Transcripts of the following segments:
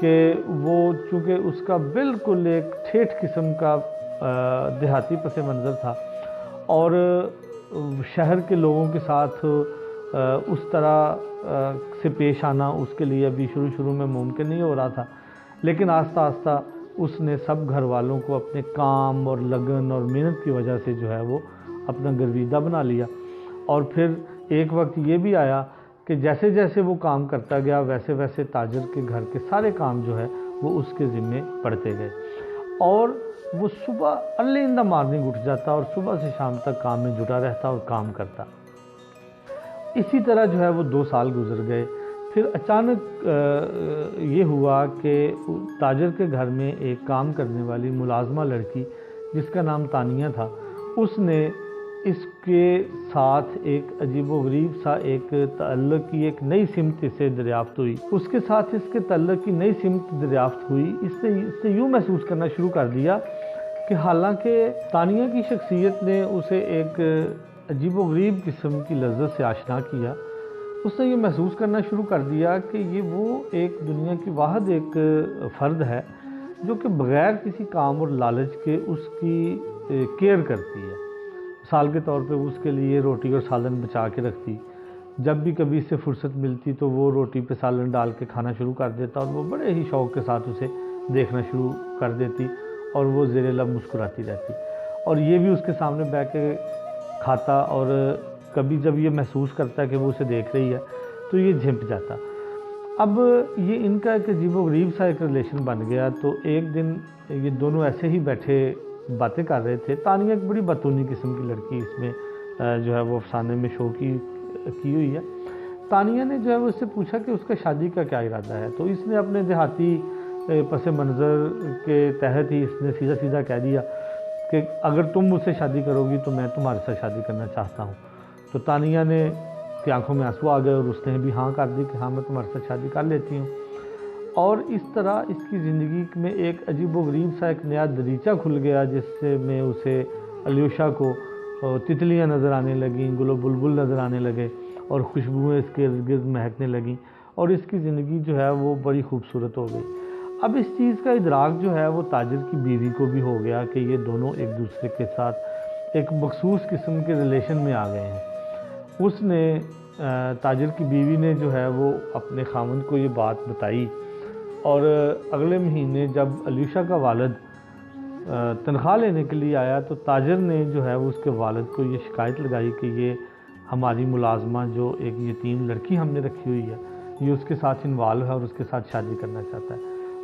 کہ وہ چونکہ اس کا بالکل ایک ٹھیٹھ قسم کا دیہاتی پس منظر تھا، اور شہر کے لوگوں کے ساتھ اس طرح سے پیش آنا اس کے لیے ابھی شروع میں ممکن نہیں ہو رہا تھا، لیکن آہستہ آہستہ اس نے سب گھر والوں کو اپنے کام اور لگن اور محنت کی وجہ سے جو ہے وہ اپنا گرویدہ بنا لیا۔ اور پھر ایک وقت یہ بھی آیا کہ جیسے جیسے وہ کام کرتا گیا ویسے ویسے تاجر کے گھر کے سارے کام جو ہے وہ اس کے ذمے پڑتے گئے، اور وہ صبح ارلی ان دا مارننگ اٹھ جاتا اور صبح سے شام تک کام میں جٹا رہتا اور کام کرتا۔ اسی طرح جو ہے وہ 2 سال گزر گئے۔ پھر اچانک یہ ہوا کہ تاجر کے گھر میں ایک کام کرنے والی ملازمہ لڑکی جس کا نام تانیہ تھا، اس نے اس کے ساتھ ایک عجیب و غریب سا ایک تعلق کی ایک نئی سمت اسے دریافت ہوئی۔ اس کے ساتھ اس کے تعلق کی نئی سمت دریافت ہوئی، اس سے یوں محسوس کرنا شروع کر دیا کہ حالانکہ تانیہ کی شخصیت نے اسے ایک عجیب و غریب قسم کی لذت سے آشنا کیا، اس نے یہ محسوس کرنا شروع کر دیا کہ یہ وہ ایک دنیا کی واحد ایک فرد ہے جو کہ بغیر کسی کام اور لالچ کے اس کی کیئر کرتی ہے۔ مثال کے طور پہ اس کے لیے روٹی اور سالن بچا کے رکھتی، جب بھی کبھی اس سے فرصت ملتی تو وہ روٹی پہ سالن ڈال کے کھانا شروع کر دیتا، اور وہ بڑے ہی شوق کے ساتھ اسے دیکھنا شروع کر دیتی اور وہ زیر لب مسکراتی رہتی، اور یہ بھی اس کے سامنے بیٹھ کے کھاتا، اور کبھی جب یہ محسوس کرتا ہے کہ وہ اسے دیکھ رہی ہے تو یہ جھنپ جاتا۔ اب یہ ان کا ایک عجیب و غریب سا ایک ریلیشن بن گیا۔ تو ایک دن یہ دونوں ایسے ہی بیٹھے باتیں کر رہے تھے۔ تانیہ ایک بڑی بدتونی قسم کی لڑکی اس میں جو ہے وہ افسانے میں شو کی ہوئی ہے۔ تانیہ نے جو ہے وہ اس سے پوچھا کہ اس کا شادی کا کیا ارادہ ہے، تو اس نے اپنے دیہاتی پس منظر کے تحت ہی اس نے سیدھا کہہ دیا کہ اگر تم مجھ سے شادی کرو گی تو میں تمہارے ساتھ شادی کرنا چاہتا ہوں۔ تو تانیہ نے کی آنکھوں میں آنسو آ گئے اور اس نے بھی ہاں کر دی کہ ہاں میں تمہارے ساتھ شادی کر لیتی ہوں۔ اور اس طرح اس کی زندگی میں ایک عجیب و غریب سا ایک نیا دریچہ کھل گیا، جس سے میں اسے الیوشا کو تتلیاں نظر آنے لگیں، گل و بلبل نظر آنے لگے، اور خوشبوئیں اس کے ارد گرد مہکنے لگیں، اور اس کی زندگی جو ہے وہ بڑی خوبصورت ہو گئی۔ اب اس چیز کا ادراک جو ہے وہ تاجر کی بیوی کو بھی ہو گیا کہ یہ دونوں ایک دوسرے کے ساتھ ایک مخصوص قسم کے ریلیشن میں آ گئے ہیں۔ اس نے تاجر کی بیوی نے جو ہے وہ اپنے خاوند کو یہ بات بتائی، اور اگلے مہینے جب الیوشا کا والد تنخواہ لینے کے لیے آیا تو تاجر نے جو ہے وہ اس کے والد کو یہ شکایت لگائی کہ یہ ہماری ملازمہ جو ایک یتیم لڑکی ہم نے رکھی ہوئی ہے، یہ اس کے ساتھ انوالو ہے اور اس کے ساتھ شادی کرنا چاہتا ہے،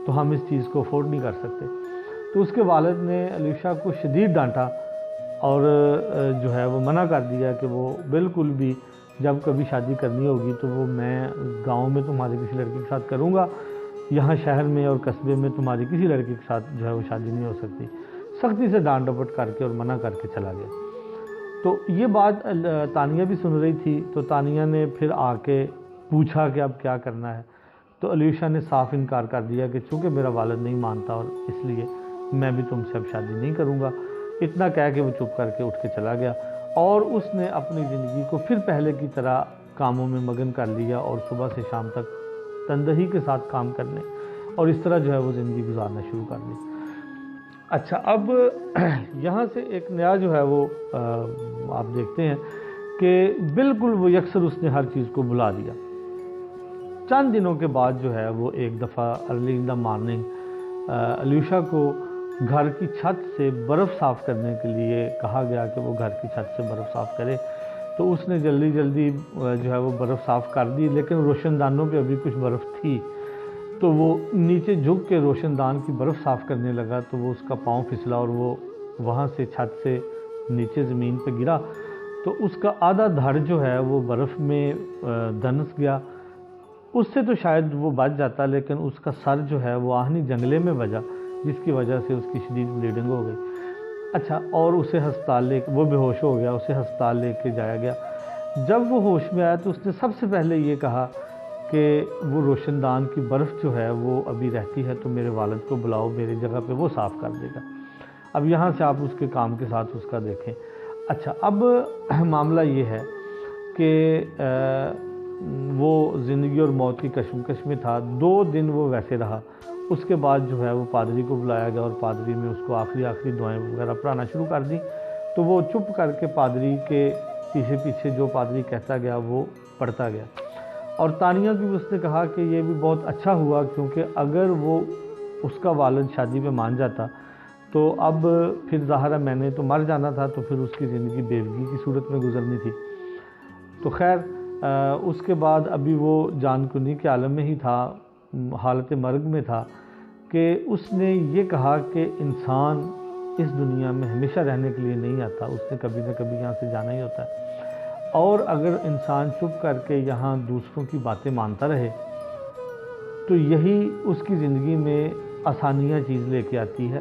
تو ہم اس چیز کو افورڈ نہیں کر سکتے۔ تو اس کے والد نے الیوشا کو شدید ڈانٹا اور جو ہے وہ منع کر دیا کہ وہ بالکل بھی جب کبھی شادی کرنی ہوگی تو وہ میں گاؤں میں تمہاری کسی لڑکی کے ساتھ کروں گا، یہاں شہر میں اور قصبے میں تمہاری کسی لڑکی کے ساتھ جو ہے وہ شادی نہیں ہو سکتی۔ سختی سے ڈانٹ ڈپٹ کر کے اور منع کر کے چلا گیا۔ تو یہ بات تانیہ بھی سن رہی تھی، تو تانیہ نے پھر آ کے پوچھا کہ اب کیا کرنا ہے، تو الیوشا نے صاف انکار کر دیا کہ چونکہ میرا والد نہیں مانتا اور اس لیے میں بھی تم سے اب شادی نہیں کروں گا۔ اتنا کہہ کے وہ چپ کر کے اٹھ کے چلا گیا، اور اس نے اپنی زندگی کو پھر پہلے کی طرح کاموں میں مگن کر لیا، اور صبح سے شام تک تندہی کے ساتھ کام کرنے، اور اس طرح جو ہے وہ زندگی گزارنا شروع کر دی۔ اچھا، اب یہاں سے ایک نیا جو ہے وہ آپ دیکھتے ہیں کہ بالکل وہ یکسر اس نے ہر چیز کو بلا دیا۔ چند دنوں کے بعد جو ہے وہ ایک دفعہ ارلی ان دا مارننگ الیوشا کو گھر کی چھت سے برف صاف کرنے کے لیے کہا گیا کہ وہ گھر کی چھت سے برف صاف کرے، تو اس نے جلدی جو ہے وہ برف صاف کر دی، لیکن روشن دانوں پہ ابھی کچھ برف تھی، تو وہ نیچے جھک کے روشن دان کی برف صاف کرنے لگا، تو وہ اس کا پاؤں پھسلا اور وہ وہاں سے چھت سے نیچے زمین پہ گرا، تو اس کا آدھا دھڑ جو ہے وہ برف میں دنس گیا۔ اس سے تو شاید وہ بچ جاتا، لیکن اس کا سر جو ہے وہ آہنی جنگلے میں بجا، جس کی وجہ سے اس کی شدید بلیڈنگ ہو گئی۔ اچھا، اور اسے ہسپتال وہ بے ہوش ہو گیا، اسے ہسپتال لے کے جایا گیا۔ جب وہ ہوش میں آیا تو اس نے سب سے پہلے یہ کہا کہ وہ روشن دان کی برف جو ہے وہ ابھی رہتی ہے، تو میرے والد کو بلاؤ، میری جگہ پہ وہ صاف کر دے گا۔ اب یہاں سے آپ اس کے کام کے ساتھ اس کا دیکھیں۔ اچھا، اب معاملہ یہ ہے کہ وہ زندگی اور موت کی کشمکش میں تھا، 2 دن وہ ویسے رہا۔ اس کے بعد جو ہے وہ پادری کو بلایا گیا اور پادری نے اس کو آخری دعائیں وغیرہ پڑھانا شروع کر دی، تو وہ چپ کر کے پادری کے پیچھے پیچھے جو پادری کہتا گیا وہ پڑھتا گیا۔ اور تانیہ کی بھی اس نے کہا کہ یہ بھی بہت اچھا ہوا، کیونکہ اگر وہ اس کا والد شادی پہ مان جاتا تو اب پھر ظاہر ہے میں نے تو مر جانا تھا، تو پھر اس کی زندگی بیوگی کی صورت میں گزرنی تھی۔ تو خیر اس کے بعد ابھی وہ جان کنی کے عالم میں ہی تھا، حالت مرگ میں تھا، کہ اس نے یہ کہا کہ انسان اس دنیا میں ہمیشہ رہنے کے لیے نہیں آتا، اس نے کبھی نہ کبھی یہاں سے جانا ہی ہوتا ہے، اور اگر انسان چپ کر کے یہاں دوسروں کی باتیں مانتا رہے تو یہی اس کی زندگی میں آسانیاں چیز لے کے آتی ہے۔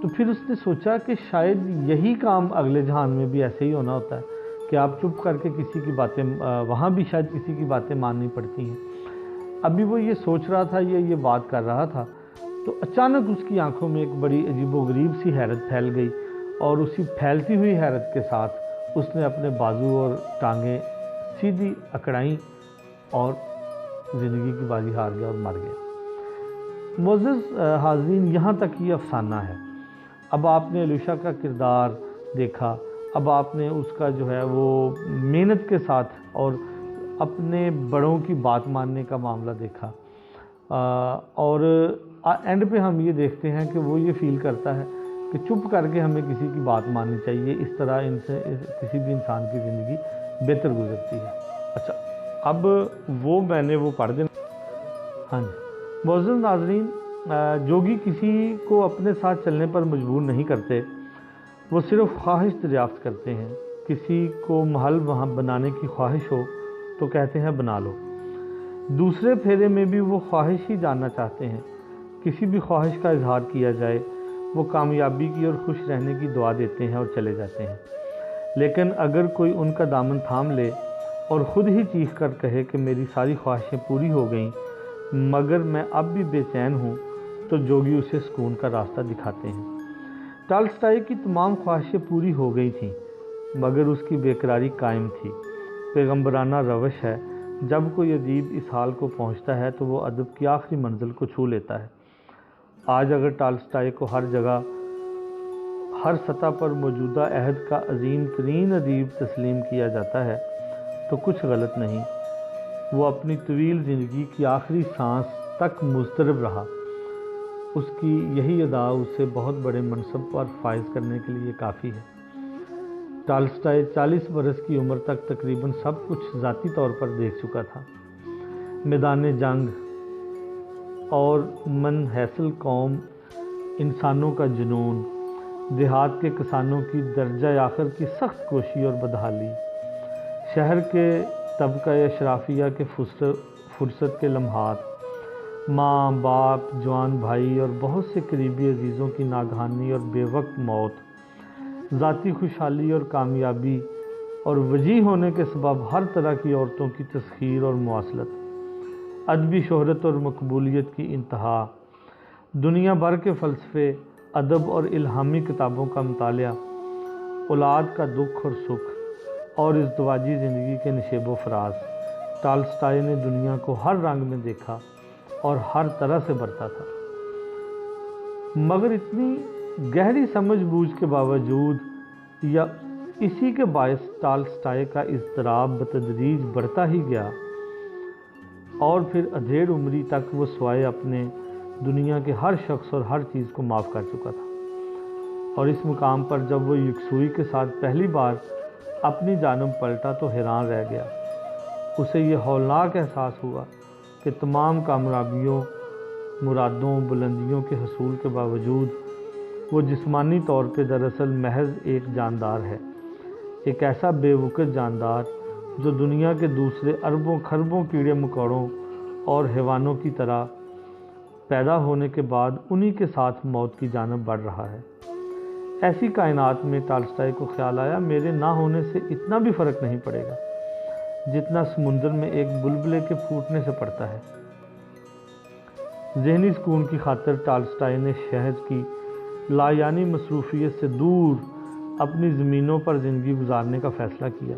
تو پھر اس نے سوچا کہ شاید یہی کام اگلے جہان میں بھی ایسے ہی ہونا ہوتا ہے کہ آپ چپ کر کے کسی کی باتیں وہاں بھی شاید کسی کی باتیں ماننی پڑتی ہیں۔ ابھی وہ یہ سوچ رہا تھا، یہ بات کر رہا تھا، تو اچانک اس کی آنکھوں میں ایک بڑی عجیب و غریب سی حیرت پھیل گئی، اور اسی پھیلتی ہوئی حیرت کے ساتھ اس نے اپنے بازو اور ٹانگیں سیدھی اکڑائیں اور زندگی کی بازی ہار گیا اور مر گیا۔ معزز حاضرین، یہاں تک یہ افسانہ ہے۔ اب آپ نے علیشہ کا کردار دیکھا، اب آپ نے اس کا جو ہے وہ محنت کے ساتھ اور اپنے بڑوں کی بات ماننے کا معاملہ دیکھا، اور اینڈ پہ ہم یہ دیکھتے ہیں کہ وہ یہ فیل کرتا ہے کہ چپ کر کے ہمیں کسی کی بات ماننی چاہیے، اس طرح ان سے کسی بھی انسان کی زندگی بہتر گزرتی ہے۔ اچھا، اب میں نے وہ پڑھ دینا۔ ہاں جی، معزز ناظرین، جوگی کسی کو اپنے ساتھ چلنے پر مجبور نہیں کرتے، وہ صرف خواہش دریافت کرتے ہیں۔ کسی کو محل وہاں بنانے کی خواہش ہو تو کہتے ہیں بنا لو۔ دوسرے پھیرے میں بھی وہ خواہش ہی جاننا چاہتے ہیں، کسی بھی خواہش کا اظہار کیا جائے وہ کامیابی کی اور خوش رہنے کی دعا دیتے ہیں اور چلے جاتے ہیں۔ لیکن اگر کوئی ان کا دامن تھام لے اور خود ہی چیخ کر کہے کہ میری ساری خواہشیں پوری ہو گئیں مگر میں اب بھی بے چین ہوں، تو جوگی اسے سکون کا راستہ دکھاتے ہیں۔ ٹالسٹائی کی تمام خواہشیں پوری ہو گئی تھیں مگر اس کی بے قراری قائم تھی۔ پیغمبرانہ روش ہے، جب کوئی ادیب اس حال کو پہنچتا ہے تو وہ ادب کی آخری منزل کو چھو لیتا ہے۔ آج اگر ٹالسٹائی کو ہر جگہ، ہر سطح پر موجودہ عہد کا عظیم ترین ادیب تسلیم کیا جاتا ہے تو کچھ غلط نہیں۔ وہ اپنی طویل زندگی کی آخری سانس تک مضطرب رہا، اس کی یہی ادا اسے بہت بڑے منصب پر فائز کرنے کے لیے کافی ہے۔ ٹالسٹائی 40 برس کی عمر تک تقریباً سب کچھ ذاتی طور پر دیکھ چکا تھا۔ میدان جنگ اور منحصل قوم، انسانوں کا جنون، دیہات کے کسانوں کی درجہ آخر کی سخت کوشی اور بدحالی، شہر کے طبقہ اشرافیہ کے فرصت کے لمحات، ماں باپ، جوان بھائی اور بہت سے قریبی عزیزوں کی ناگہانی اور بے وقت موت، ذاتی خوشحالی اور کامیابی اور وجیح ہونے کے سبب ہر طرح کی عورتوں کی تسخیر اور مواصلت، ادبی شہرت اور مقبولیت کی انتہا، دنیا بھر کے فلسفے، ادب اور الہامی کتابوں کا مطالعہ، اولاد کا دکھ اور سکھ اور ازدواجی زندگی کے نشیب و فراز، ٹالسٹائی نے دنیا کو ہر رنگ میں دیکھا اور ہر طرح سے برتا تھا۔ مگر اتنی گہری سمجھ بوجھ کے باوجود یا اسی کے باعث ٹالسٹائی کا اضطراب بتدریج بڑھتا ہی گیا، اور پھر ادھیڑ عمری تک وہ سوائے اپنے دنیا کے ہر شخص اور ہر چیز کو معاف کر چکا تھا۔ اور اس مقام پر جب وہ یکسوئی کے ساتھ پہلی بار اپنی جانب پلٹا تو حیران رہ گیا۔ اسے یہ ہولناک احساس ہوا کہ تمام کامیابیوں، مرادوں، بلندیوں کے حصول کے باوجود وہ جسمانی طور پہ دراصل محض ایک جاندار ہے، ایک ایسا بے وقت جاندار جو دنیا کے دوسرے اربوں کھربوں کیڑے مکوڑوں اور حیوانوں کی طرح پیدا ہونے کے بعد انہی کے ساتھ موت کی جانب بڑھ رہا ہے۔ ایسی کائنات میں ٹالسٹائی کو خیال آیا، میرے نہ ہونے سے اتنا بھی فرق نہیں پڑے گا جتنا سمندر میں ایک بلبلے کے پھوٹنے سے پڑتا ہے۔ ذہنی سکون کی خاطر ٹالسٹائی نے شہر کی لایعنی مصروفیت سے دور اپنی زمینوں پر زندگی گزارنے کا فیصلہ کیا۔